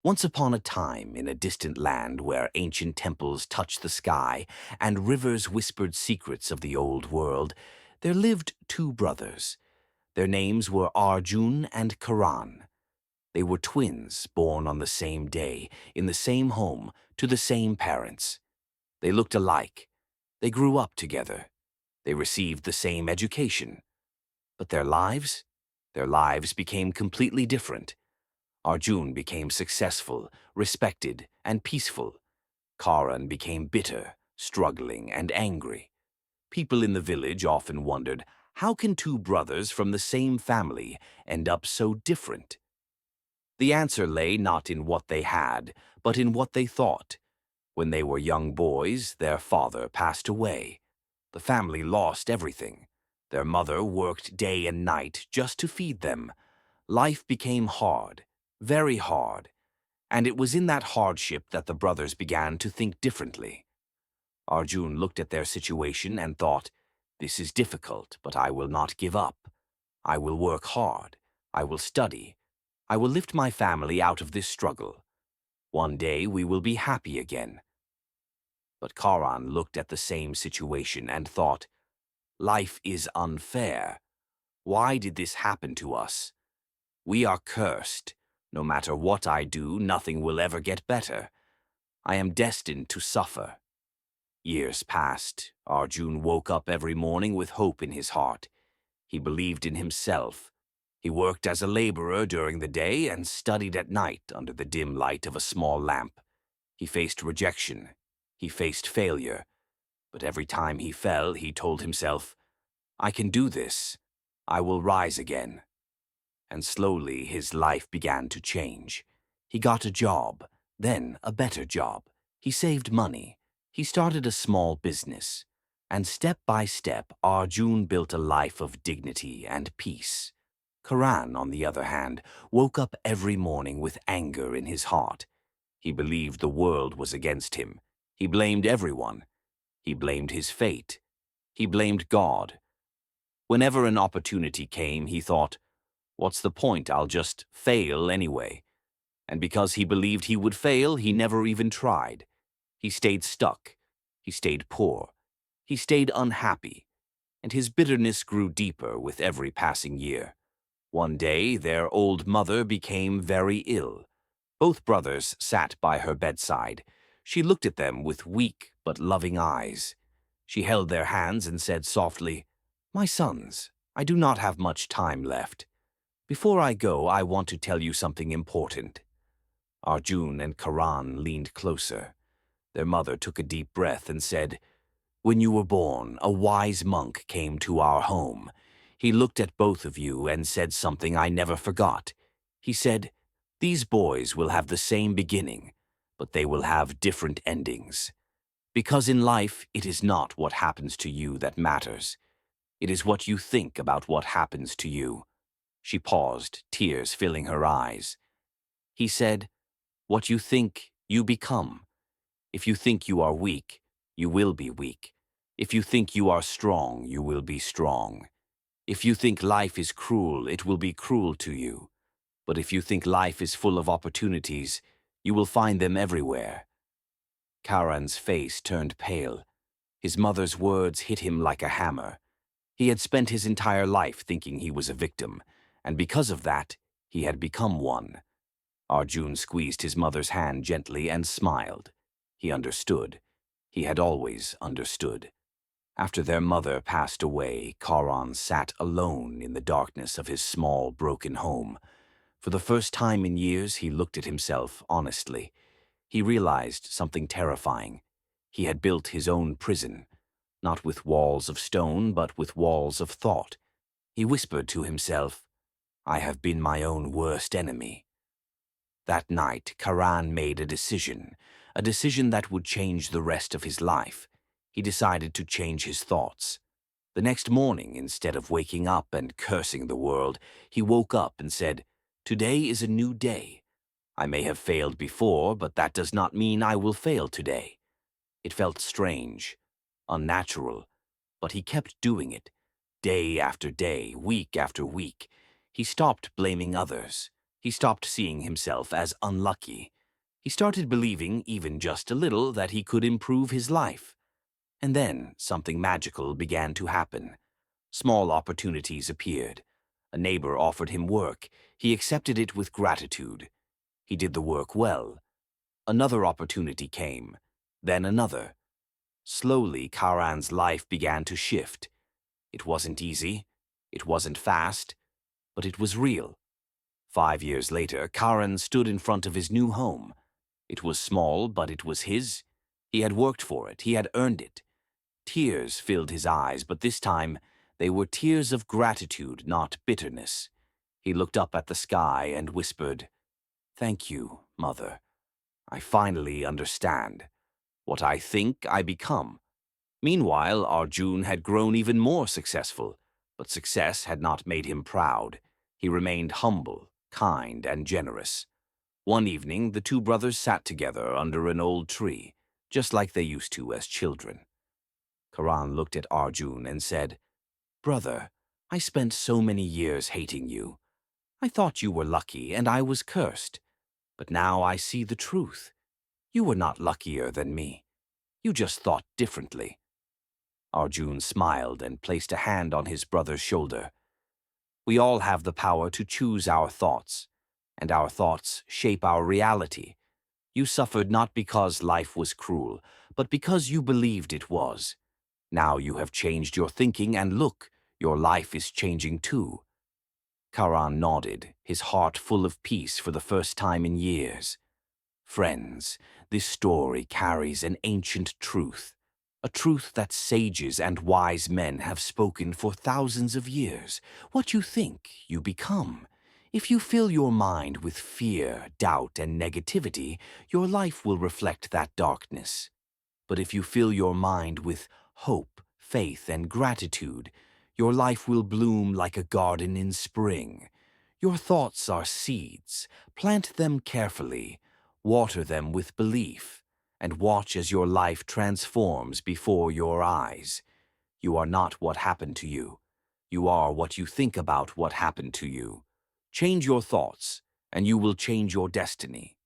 Once upon a time, in a distant land where ancient temples touched the sky and rivers whispered secrets of the old world, there lived two brothers. Their names were Arjun and Karan. They were twins, born on the same day, in the same home, to the same parents. They looked alike. They grew up together. They received the same education. But their lives? Their lives became completely different. Arjun became successful, respected, and peaceful. Karan became bitter, struggling, and angry. People in the village often wondered, how can two brothers from the same family end up so different? The answer lay not in what they had, but in what they thought. When they were young boys, their father passed away. The family lost everything. Their mother worked day and night just to feed them. Life became hard, very hard, and it was in that hardship that the brothers began to think differently. Arjun looked at their situation and thought, "This is difficult, but I will not give up. I will work hard. I will study. I will lift my family out of this struggle. One day we will be happy again." But Karan looked at the same situation and thought, "Life is unfair. Why did this happen to us? We are cursed. No matter what I do, nothing will ever get better. I am destined to suffer." Years passed. Arjun woke up every morning with hope in his heart. He believed in himself. He worked as a laborer during the day and studied at night under the dim light of a small lamp. He faced rejection. He faced failure. But every time he fell, he told himself, "I can do this. I will rise again." And slowly his life began to change. He got a job, then a better job. He saved money. He started a small business. And step by step, Arjun built a life of dignity and peace. Karan, on the other hand, woke up every morning with anger in his heart. He believed the world was against him. He blamed everyone. He blamed his fate. He blamed God. Whenever an opportunity came, he thought, "What's the point? I'll just fail anyway." And because he believed he would fail, he never even tried. He stayed stuck. He stayed poor. He stayed unhappy. And his bitterness grew deeper with every passing year. One day, their old mother became very ill. Both brothers sat by her bedside. She looked at them with weak but loving eyes. She held their hands and said softly, "My sons, I do not have much time left. Before I go, I want to tell you something important." Arjun and Karan leaned closer. Their mother took a deep breath and said, "When you were born, a wise monk came to our home. He looked at both of you and said something I never forgot. He said, 'These boys will have the same beginning, but they will have different endings.' Because in life, it is not what happens to you that matters. It is what you think about what happens to you." She paused, tears filling her eyes. He said, "What you think, you become. If you think you are weak, you will be weak. If you think you are strong, you will be strong. If you think life is cruel, it will be cruel to you. But if you think life is full of opportunities, you will find them everywhere." Karan's face turned pale. His mother's words hit him like a hammer. He had spent his entire life thinking he was a victim, and because of that, he had become one. Arjun squeezed his mother's hand gently and smiled. He understood. He had always understood. After their mother passed away, Karan sat alone in the darkness of his small, broken home. For the first time in years, he looked at himself honestly. He realized something terrifying. He had built his own prison, not with walls of stone, but with walls of thought. He whispered to himself, "I have been my own worst enemy." That night, Karan made a decision that would change the rest of his life. He decided to change his thoughts. The next morning, instead of waking up and cursing the world, he woke up and said, "Today is a new day. I may have failed before, but that does not mean I will fail today." It felt strange, unnatural, but he kept doing it. Day after day, week after week. He stopped blaming others. He stopped seeing himself as unlucky. He started believing, even just a little, that he could improve his life. And then something magical began to happen. Small opportunities appeared. A neighbor offered him work. He accepted it with gratitude. He did the work well. Another opportunity came, then another. Slowly, Karan's life began to shift. It wasn't easy, it wasn't fast, but it was real. 5 years later, Karan stood in front of his new home. It was small, but it was his. He had worked for it, he had earned it. Tears filled his eyes, but this time they were tears of gratitude, not bitterness. He looked up at the sky and whispered, "Thank you, Mother. I finally understand. What I think, I become." Meanwhile, Arjun had grown even more successful, but success had not made him proud. He remained humble, kind, and generous. One evening, the two brothers sat together under an old tree, just like they used to as children. Karan looked at Arjun and said, "Brother, I spent so many years hating you. I thought you were lucky and I was cursed. But now I see the truth. You were not luckier than me. You just thought differently." Arjun smiled and placed a hand on his brother's shoulder. "We all have the power to choose our thoughts, and our thoughts shape our reality. You suffered not because life was cruel, but because you believed it was. Now you have changed your thinking, and look, your life is changing too." Karan nodded, his heart full of peace for the first time in years. Friends, this story carries an ancient truth, a truth that sages and wise men have spoken for thousands of years. What you think, you become. If you fill your mind with fear, doubt, and negativity, your life will reflect that darkness. But if you fill your mind with hope, faith, and gratitude, your life will bloom like a garden in spring. Your thoughts are seeds. Plant them carefully, water them with belief, and watch as your life transforms before your eyes. You are not what happened to you. You are what you think about what happened to you. Change your thoughts, and you will change your destiny.